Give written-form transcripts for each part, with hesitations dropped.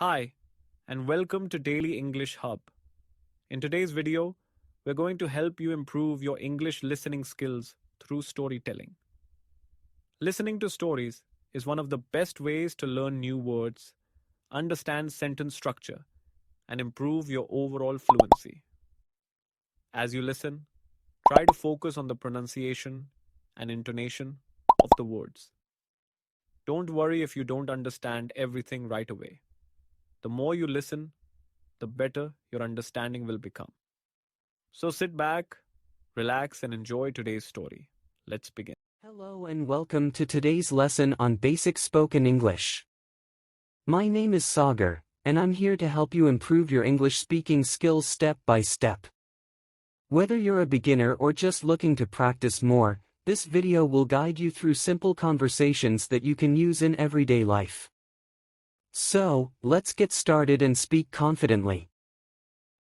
Hi, and welcome to Daily English Hub. In today's video, we're going to help you improve your English listening skills through storytelling. Listening to stories is one of the best ways to learn new words, understand sentence structure, and improve your overall fluency. As you listen, try to focus on the pronunciation and intonation of the words. Don't worry if you don't understand everything right away. The more you listen, the better your understanding will become. So sit back, relax, and enjoy today's story. Let's begin. Hello and welcome to today's lesson on basic spoken English. My name is Sagar, and I'm here to help you improve your English speaking skills step by step. Whether you're a beginner or just looking to practice more, this video will guide you through simple conversations that you can use in everyday life. So, let's get started and speak confidently.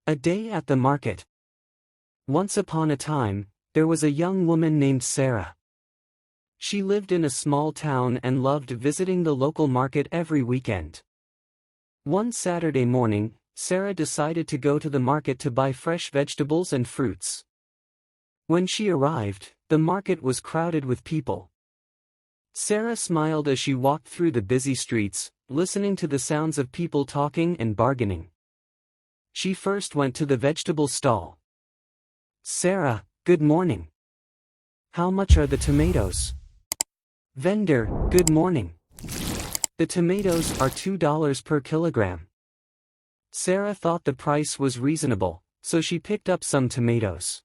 A day at the market. Once upon a time, there was a young woman named Sarah. She lived in a small town and loved visiting the local market every weekend. One Saturday morning, Sarah decided to go to the market to buy fresh vegetables and fruits. When she arrived, the market was crowded with people. Sarah smiled as she walked through the busy streets, listening to the sounds of people talking and bargaining. She first went to the vegetable stall. "Sarah, good morning. How much are the tomatoes?" "Vendor, good morning. The tomatoes are $2 per kilogram." Sarah thought the price was reasonable, so she picked up some tomatoes.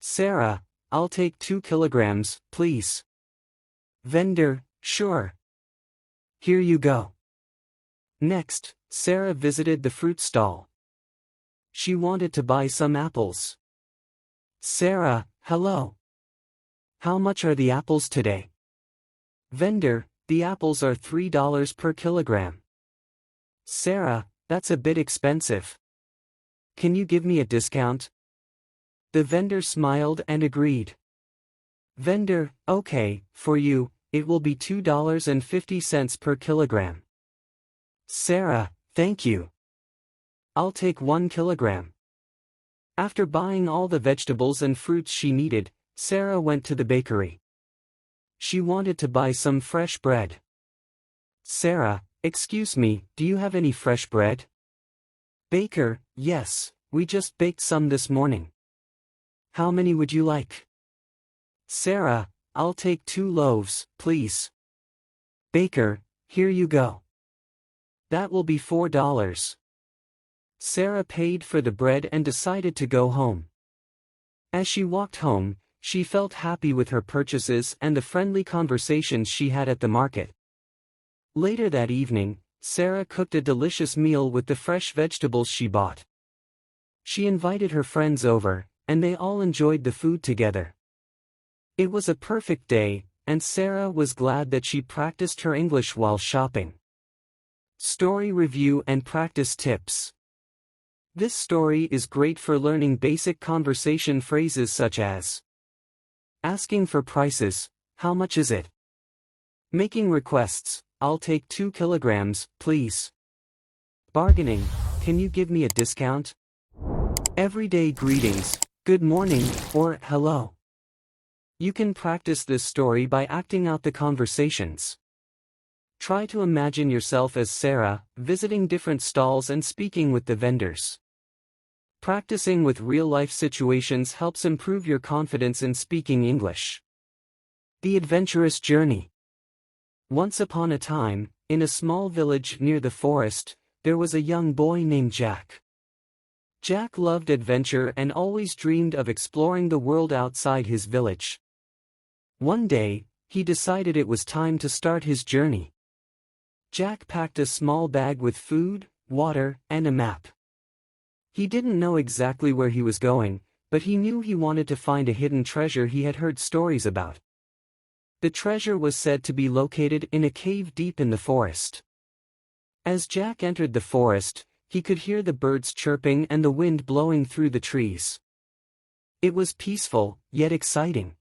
"Sarah, I'll take 2 kilograms, please." "Vendor, sure. Here you go." Next, Sarah visited the fruit stall. She wanted to buy some apples. "Sarah, hello. How much are the apples today?" "Vendor, the apples are $3 per kilogram." "Sarah, that's a bit expensive. Can you give me a discount?" The vendor smiled and agreed. "Vendor, okay, for you, it will be $2.50 per kilogram." "Sarah, thank you. I'll take 1 kilogram." After buying all the vegetables and fruits she needed, Sarah went to the bakery. She wanted to buy some fresh bread. "Sarah, excuse me, do you have any fresh bread?" "Baker, yes, we just baked some this morning." "How many would you like?" "Sarah, I'll take 2 loaves, please." "Baker, here you go. That will be $4. Sarah paid for the bread and decided to go home. As she walked home, she felt happy with her purchases and the friendly conversations she had at the market. Later that evening, Sarah cooked a delicious meal with the fresh vegetables she bought. She invited her friends over, and they all enjoyed the food together. It was a perfect day, and Sarah was glad that she practiced her English while shopping. Story review and practice tips. This story is great for learning basic conversation phrases such as asking for prices, "How much is it?" Making requests, "I'll take 2 kilograms, please." Bargaining, "Can you give me a discount?" Everyday greetings, "Good morning," or "Hello." You can practice this story by acting out the conversations. Try to imagine yourself as Sarah, visiting different stalls and speaking with the vendors. Practicing with real-life situations helps improve your confidence in speaking English. The adventurous journey. Once upon a time, in a small village near the forest, there was a young boy named Jack. Jack loved adventure and always dreamed of exploring the world outside his village. One day, he decided it was time to start his journey. Jack packed a small bag with food, water, and a map. He didn't know exactly where he was going, but he knew he wanted to find a hidden treasure he had heard stories about. The treasure was said to be located in a cave deep in the forest. As Jack entered the forest, he could hear the birds chirping and the wind blowing through the trees. It was peaceful, yet exciting.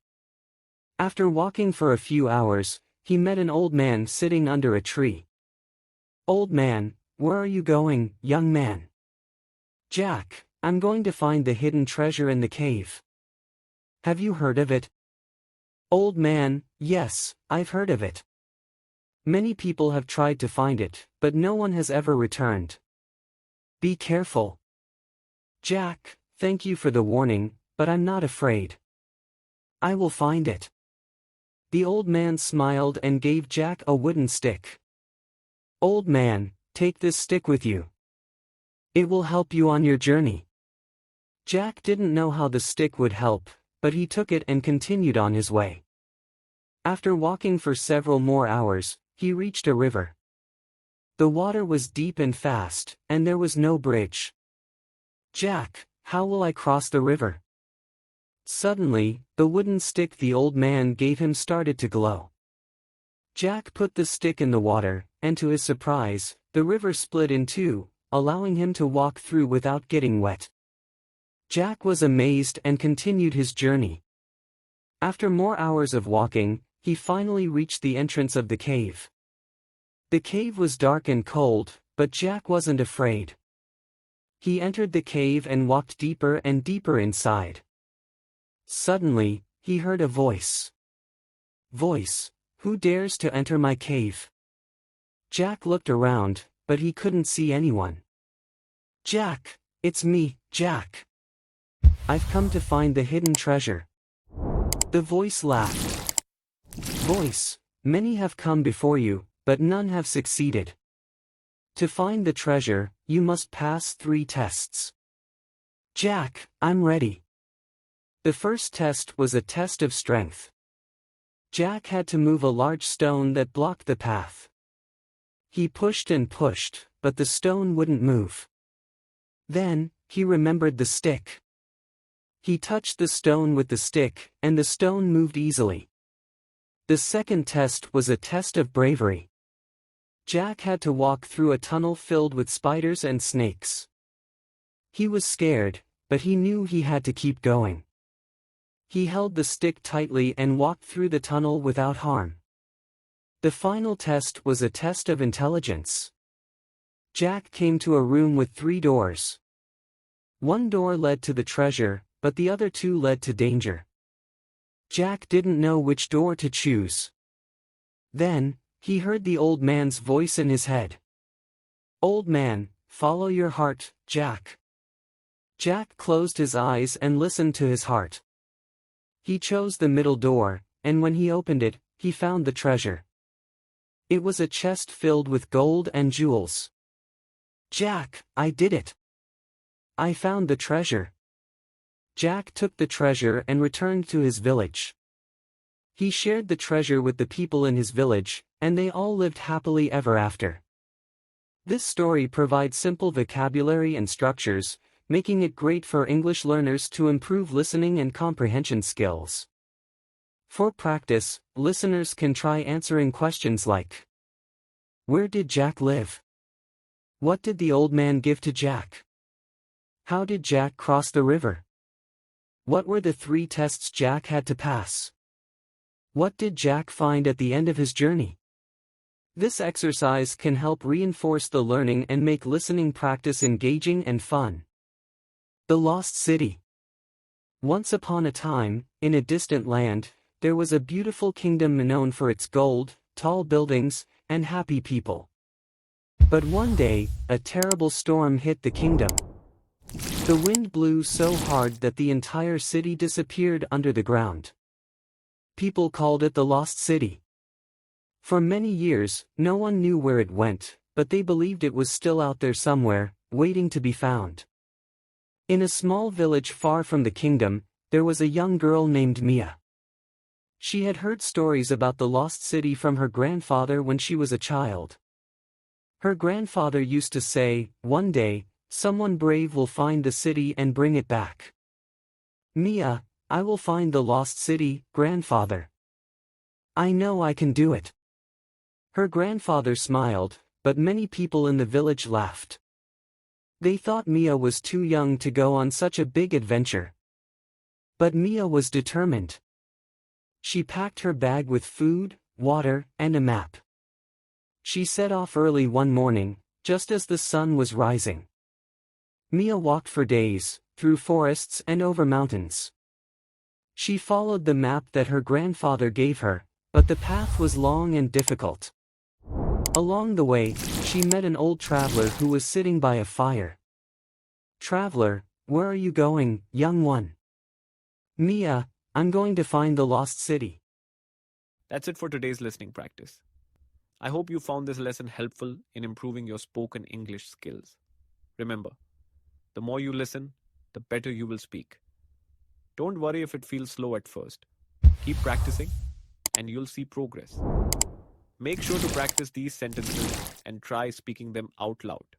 After walking for a few hours, he met an old man sitting under a tree. "Old man, Where are you going, young man? Jack, I'm going to find the hidden treasure in the cave. Have you heard of it? Old man, yes, I've heard of it. Many people have tried to find it, but no one has ever returned. Be careful. Jack, thank you for the warning, but I'm not afraid. I will find it. The old man smiled and gave Jack a wooden stick. Old man, take this stick with you. It will help you on your journey. Jack didn't know how the stick would help, but he took it and continued on his way. After walking for several more hours, he reached a river. The water was deep and fast, and there was no bridge. Jack, how will I cross the river? Suddenly, the wooden stick the old man gave him started to glow. Jack put the stick in the water, and to his surprise, the river split in two, allowing him to walk through without getting wet. Jack was amazed and continued his journey. After more hours of walking, he finally reached the entrance of the cave. The cave was dark and cold, but Jack wasn't afraid. He entered the cave and walked deeper and deeper inside. Suddenly, he heard a voice. Voice, who dares to enter my cave? Jack looked around, but he couldn't see anyone. Jack, it's me, Jack. I've come to find the hidden treasure. The voice laughed. Voice, many have come before you, but none have succeeded. To find the treasure, you must pass 3 tests. Jack, I'm ready. The first test was a test of strength. Jack had to move a large stone that blocked the path. He pushed and pushed, but the stone wouldn't move. Then, he remembered the stick. He touched the stone with the stick, and the stone moved easily. The second test was a test of bravery. Jack had to walk through a tunnel filled with spiders and snakes. He was scared, but he knew he had to keep going. He held the stick tightly and walked through the tunnel without harm. The final test was a test of intelligence. Jack came to a room with 3 doors. One door led to the treasure, but the other 2 led to danger. Jack didn't know which door to choose. Then, he heard the old man's voice in his head. Old man, follow your heart, Jack. Jack closed his eyes and listened to his heart. He chose the middle door, and when he opened it, he found the treasure. It was a chest filled with gold and jewels. Jack, I did it. I found the treasure. Jack took the treasure and returned to his village. He shared the treasure with the people in his village, and they all lived happily ever after. This story provides simple vocabulary and structures, making it great for English learners to improve listening and comprehension skills. For practice, listeners can try answering questions like: Where did Jack live? What did the old man give to Jack? How did Jack cross the river? What were the 3 tests Jack had to pass? What did Jack find at the end of his journey? This exercise can help reinforce the learning and make listening practice engaging and fun. The Lost City. Once upon a time, in a distant land, there was a beautiful kingdom known for its gold, tall buildings, and happy people. But one day, a terrible storm hit the kingdom. The wind blew so hard that the entire city disappeared under the ground. People called it the Lost City. For many years, no one knew where it went, but they believed it was still out there somewhere, waiting to be found. In a small village far from the kingdom, there was a young girl named Mia. She had heard stories about the lost city from her grandfather when she was a child. Her grandfather used to say, "One day, someone brave will find the city and bring it back." Mia, I will find the lost city, grandfather. I know I can do it. Her grandfather smiled, but many people in the village laughed. They thought Mia was too young to go on such a big adventure. But Mia was determined. She packed her bag with food, water, and a map. She set off early one morning, just as the sun was rising. Mia walked for days, through forests and over mountains. She followed the map that her grandfather gave her, but the path was long and difficult. Along the way, she met an old traveler who was sitting by a fire. "Traveler, where are you going, young one?" "Mia, I'm going to find the lost city." That's it for today's listening practice. I hope you found this lesson helpful in improving your spoken English skills. Remember, the more you listen, the better you will speak. Don't worry if it feels slow at first. Keep practicing, and you'll see progress. Make sure to practice these sentences and try speaking them out loud.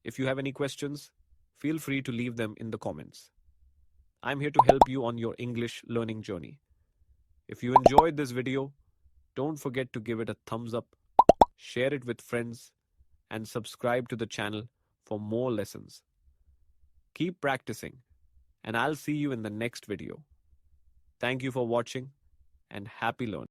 If you have any questions, feel free to leave them in the comments. I'm here to help you on your English learning journey. If you enjoyed this video, don't forget to give it a thumbs up, share it with friends, and subscribe to the channel for more lessons. Keep practicing, and I'll see you in the next video. Thank you for watching, and happy learning.